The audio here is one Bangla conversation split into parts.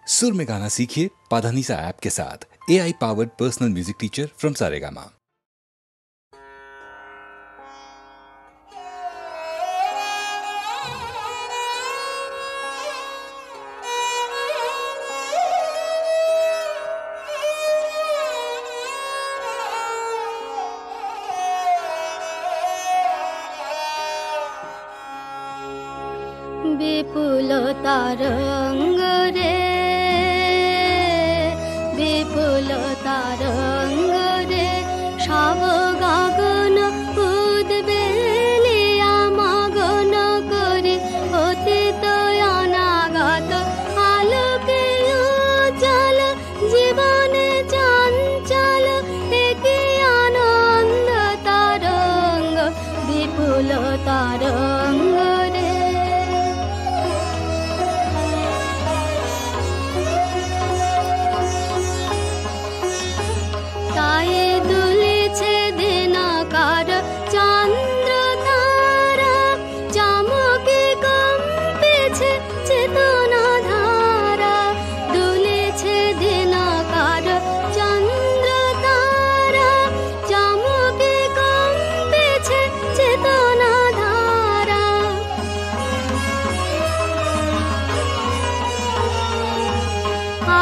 सुर में गाना सीखिए पाधानीसा ऐप के साथ। AI powered personal music teacher from Saregama. विपुल तरंग रे, विपुल तरंग रे, सब गगन उद्वेलिया मगन करे अतीत अनागत आलोके उज्ज्वल जीवने चंचल एकी आनंद तरंग विपुल तरंग रे। গায়ে দুলেছে দিনকার চন্দ্র তারা, চমকে কম্পেছে চেতনা ধারা। দুলেছে দিনকার চন্দ্র তারা, চমকে কম্পেছে চেতনা ধারা।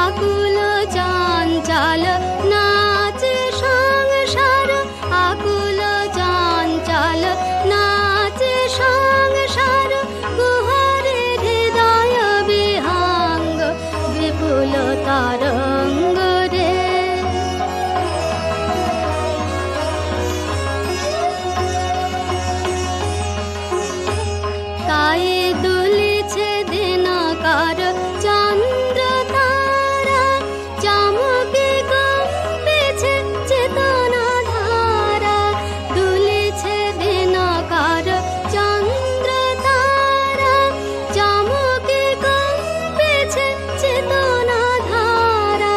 আকুল চঞ্চল নাচে সংসার, আকুল চঞ্চল নাচে সংসার, কুহরে হৃদয় বিহঙ্গ বিপুল তরঙ্গ রে। তাই দুলেছে দিনকার চন্দ্র তারা, চমকে কম্পেছে চেতনা ধারা। দুলেছে দিনকার চন্দ্র তারা, চমকে কম্পেছে চেতনা ধারা।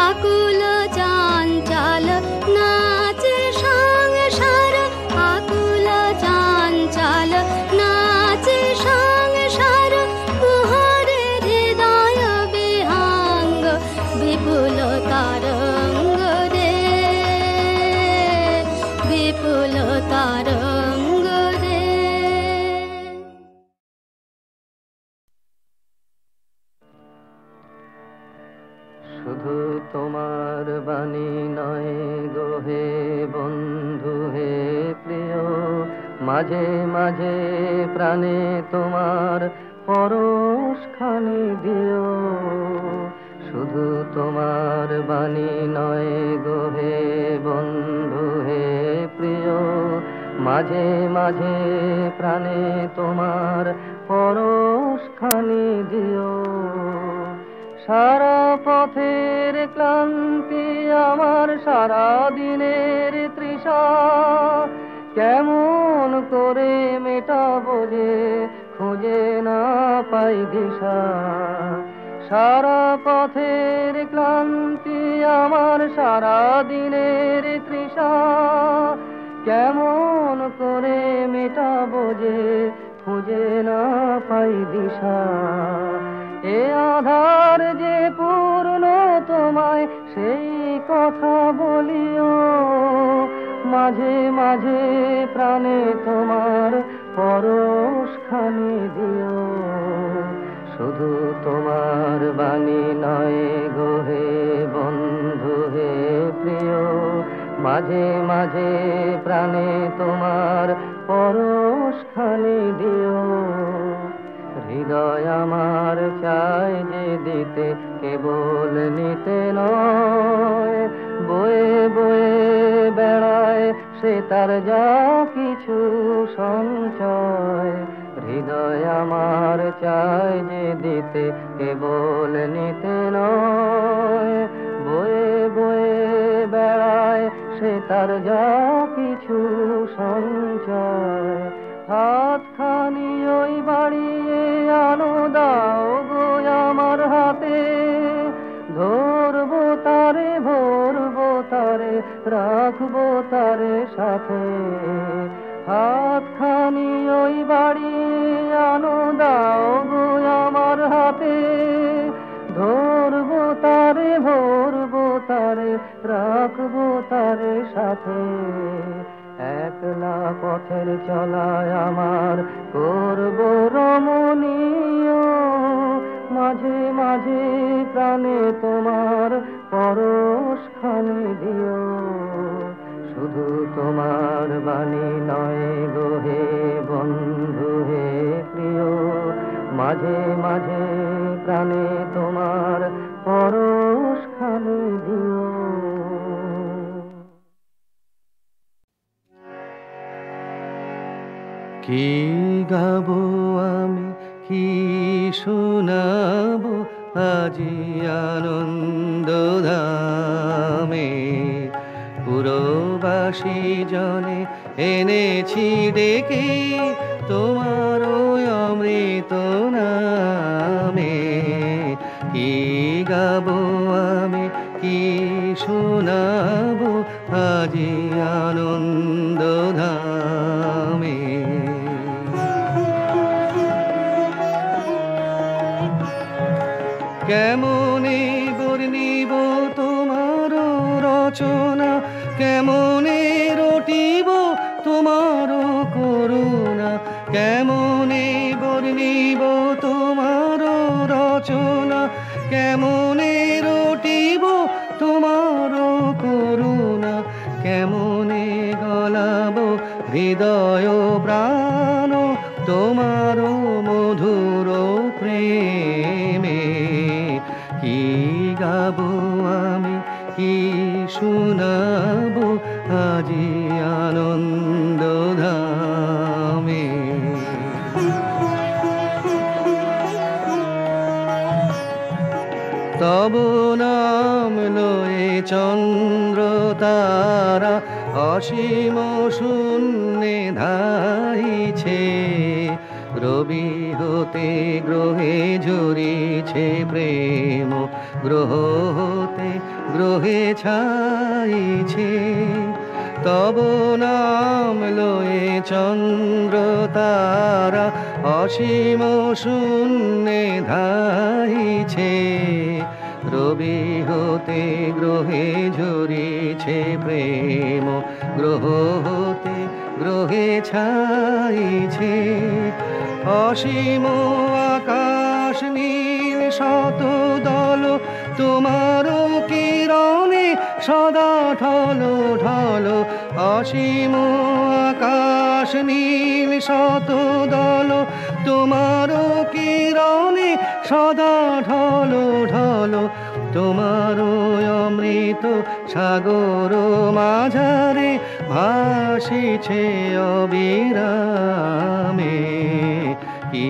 আকুল চঞ্চল নাচে সংসার, আকুল চঞ্চল নাচে সংসার, কুহরে হৃদয় বিহঙ্গ বিপুল তরঙ্গ রে, বিপুল তরঙ্গ রে। শুধু তোমার বাণী নয় গো হে বন্ধু হে প্রিয়, মাঝে মাঝে প্রাণে তোমার পরশখানি দিও। শুধু তোমার বাণী নয় গো হে বন্ধু হে প্রিয়, মাঝে মাঝে প্রাণে তোমার পরশখানি দিও। সারা পথের ক্লান্তি আমার সারা দিনের তৃষা, কেমন করে মেটাবো যে খুঁজে না পাই দিশা। সারা পথের ক্লান্তি আমার সারা দিনের তৃষা, কেমন করে মেটাবো যে খুঁজে না পাই দিশা। এ আধার যে পূর্ণ তোমায় সেই কথা বলিও, মাঝে মাঝে প্রাণে তোমার পরশখানি দিও। শুধু তোমার বাণী নয় গো হে বন্ধু হে প্রিয়, মাঝে মাঝে প্রাণে তোমার পরশখানি দিও। হৃদয় আমার চায় যে দিতে, কেবল নিতে নয়। বয়ে বয়ে বেড়ায় সে তার যা কিছু সঞ্চয়। হৃদয় আমার চায় যে দিতে, কেবল নিতে নয়। বয়ে বয়ে বেড়ায় সে তার যা কিছু সঞ্চয়। হাতখানি ওই বাড়িয়ে আনো দাও গো আমার হাতে, ধরবো তারে ভরবো তারে রাখবো তারে সাথে। হাতখানি ওই বাড়ি আনো দাও গো আমার হাতে, ধরবো তারে ভরবো তারে রাখবো তারে সাথে। একলা পথের চলায় আমার করবো রমণীয়, মাঝে মাঝে প্রাণে তোমার পরশ খানি দিও। শুধু তোমার বাণী নয় গো হে বন্ধু হে প্রিয়, মাঝে মাঝে প্রাণে তোমার পরশ খানি দিও। কি গাবো আমি কি শোনাবো আজি আনন্দ ধামে, পুরবাসী জনে এনেছি ডেকে তোমার অমৃত নামে। কি গাবো আমি কি শোনাবো আজি আনন্দ ধামে। কেমনে বর্ণিব তোমার রচনা, কেমনে রটিব তোমার করুণা, কেমনে বর্ণিব তোমার রচনা, কেমনে রটিব তোমার করুণা, কেমনে গলাব হৃদয় প্রাণ তোমার মধুর প্রেমে। কি গাবো আমি কি শোনাবো আজি আনন্দ ধামে। তব নাম লয়ে চন্দ্র তারা অসীম শূন্যে ধাইছে, রবি হতে গ্রহে ঝরিছে প্রেম, গ্রহ হতে গ্রহে ছাইছে। তব নাম লয়ে চন্দ্র তারা অসীম শূন্যে ধাইছে, রবি হতে গ্রহে ঝরিছে প্রেম, গ্রহ হতে গ্রহে ছাইছে। অসীম আকাশ নীল শত দল তোমার কিরণে সদা ঢলো ঢলো, অসীম আকাশ নীল শত দল তোমার কিরণে সদা ঢলো ঢলো। তোমার অমৃত সাগর মাঝারে ভাসিছে অবিরামে। কি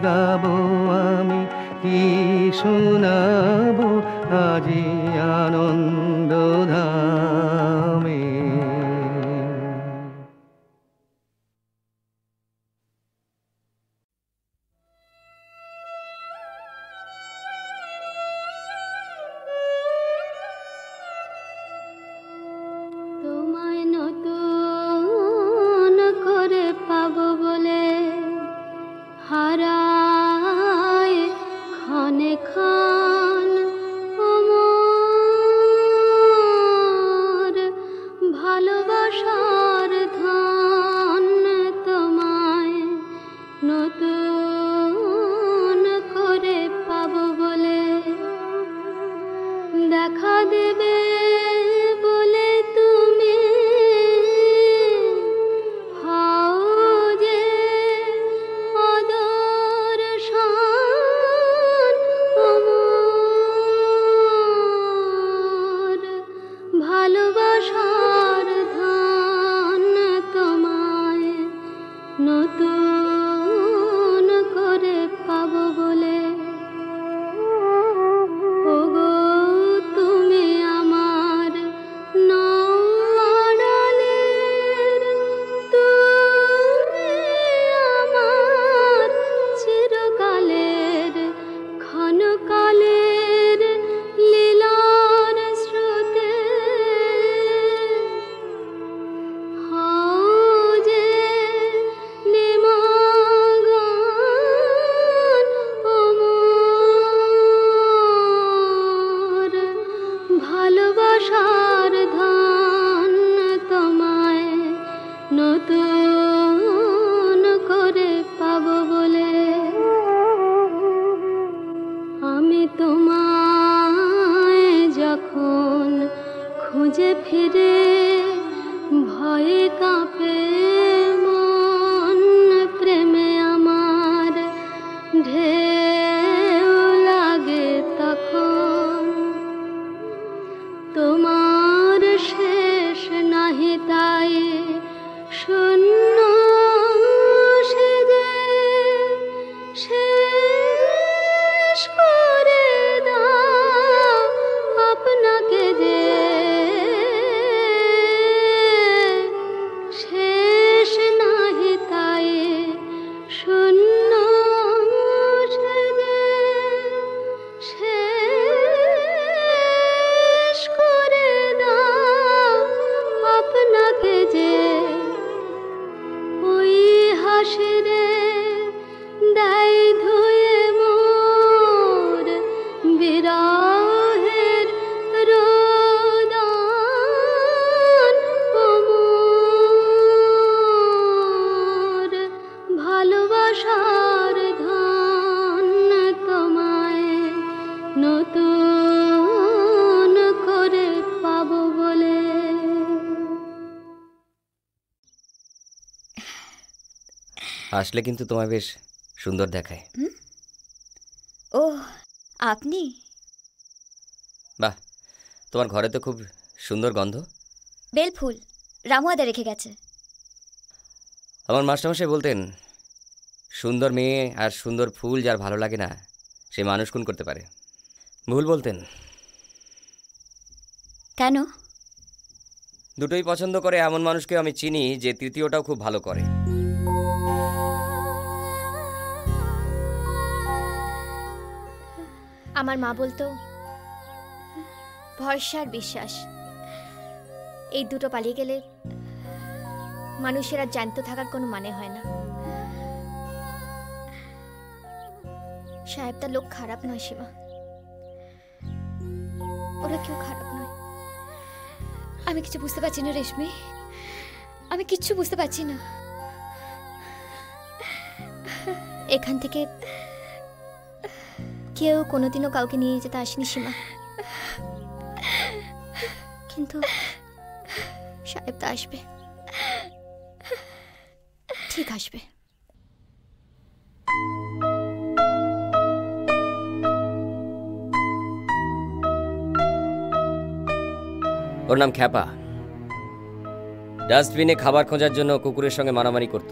গাবো আমি কি শোনাবো আজি আনন্দ ধামে। তোমায় নতুন করে পাবো বলে হারায় ক্ষণে ক্ষণ আমার ভালোবাসার ধন। তোমায় নতুন করে পাবো বলে দেখা দেবে বলে তুমি হও যে অদর্শন আমার ভালোবাসার ধন। তোমায় নতুন আশার ধন তোমায় নতুন করে পাবো বলে। আসলে কিন্তু তোমায় বেশ সুন্দর দেখায়। ও আপনি? বাহ, তোমার ঘরে তো খুব সুন্দর গন্ধ। বেলফুল রামুয়াদা রেখে গেছে। আমার মাস্টারমশাই বলতেন, সুন্দর মেয়ে আর সুন্দর ফুল যার ভালো লাগে না সে মানুষ খুন করতে পারে। ভুল বলতেন। কেন? দুটোই পছন্দ করে এমন মানুষকে আমি চিনি যে তৃতীয়টাও খুব ভালো করে। আমার মা বলতো ভরসা আর বিশ্বাস এই দুটো পালিয়ে গেলে মানুষের আর জ্যান্ত থাকার কোনো মানে হয় না। সাহেবটা লোক খারাপ নয় সীমা, ওরা কেউ খারাপ নয়। আমি কিছু বুঝতে পারছি না রেশমি, আমি কিচ্ছু বুঝতে পারছি না। এখান থেকে কেউ কোনোদিনও কাউকে নিয়ে যেতে আসেনি সীমা, কিন্তু সাহেব তো আসবে, ঠিক আসবে। ওর নাম খ্যাপা। ডাস্টবিনে খাবার খোঁজার জন্য কুকুরের সঙ্গে মারামারি করত।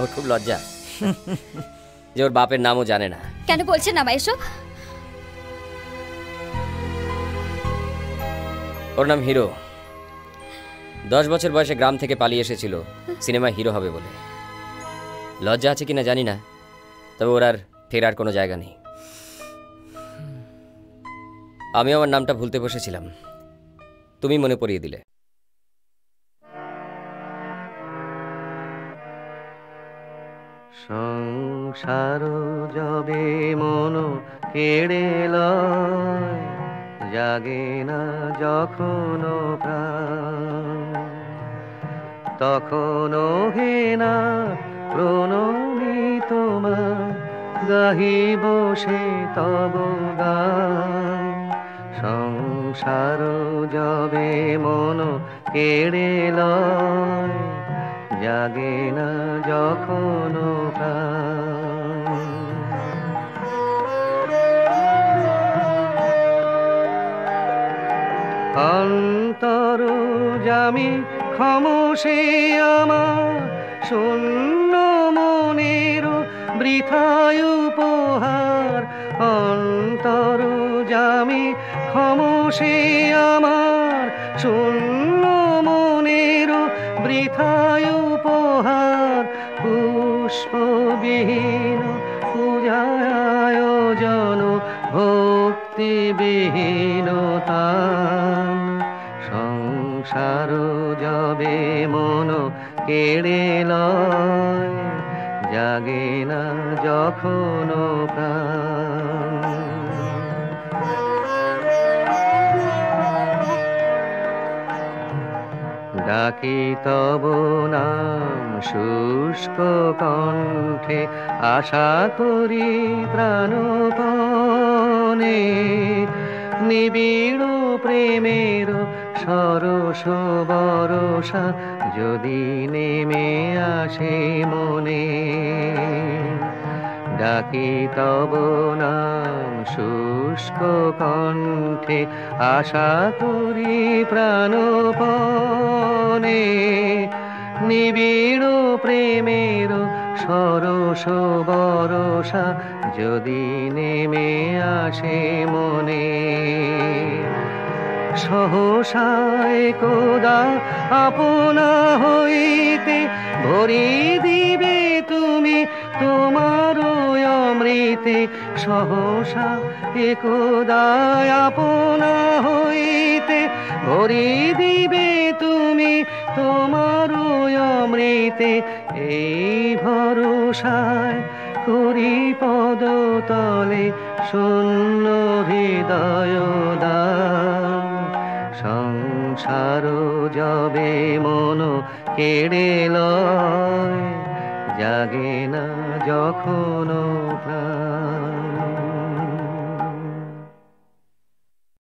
ওর খুব লজ্জা যে ওর বাপের নামও জানে না। কেন বলছেন না এসব? ওর নাম হিরো। 10 বছর বয়সে গ্রাম থেকে পালিয়ে এসেছিল সিনেমায় হিরো হবে বলে। লজ্জা আছে কিনা জানি না, তবে ওর আর ফেরার কোনো জায়গা নেই। আমি আমার নামটা ভুলতে বসেছিলাম, তুমি মনে পড়িয়ে দিলে। সংসার যবে মন কেড়ে লয়, জাগে না যখন প্রাণ, তখনও হে না প্রণমী তোমার, গাহিব সে তব গান। সংসার যবে মন কেড়ে লয়, জাগে না যখন প্রাণ। অন্তর জামি ক্ষমসে আমার, শূন্য মনের বৃথায় উপহার। অন্তর জামি ক্ষমসে আমার, শূন্য মনের বৃথায় উপহার। পুষ্পবিহীন পূজায় আয়োজন, ভক্তিবিহীন তান। সংসার যবে মন কেড়ে লয়, জাগে না যখন প্রাণ। ডাকি তব নাম শুষ্ক কণ্ঠে, আশা করি প্রাণপণে। নিবিড় প্রেমের সরস বরষা যদি নেমে আসে মনে। ডাকি তব নাম শুষ্ক কণ্ঠে, আশা করি প্রাণপণে। নিবিড় প্রেমের সরস বরষা যদি নেমে আসে মনে। সহসা একদা আপনা হইতে ভরি দিবে তুমি তোমার অমৃতে। সহসা একদা আপনা হইতে ভরি দিবে তুমি তোমার অমৃতে। এই ভরসায় করি পদতলে শূন্য হৃদয় দান। সংসার যবে মন কেড়ে লয়, জাগে না যখন প্রাণ।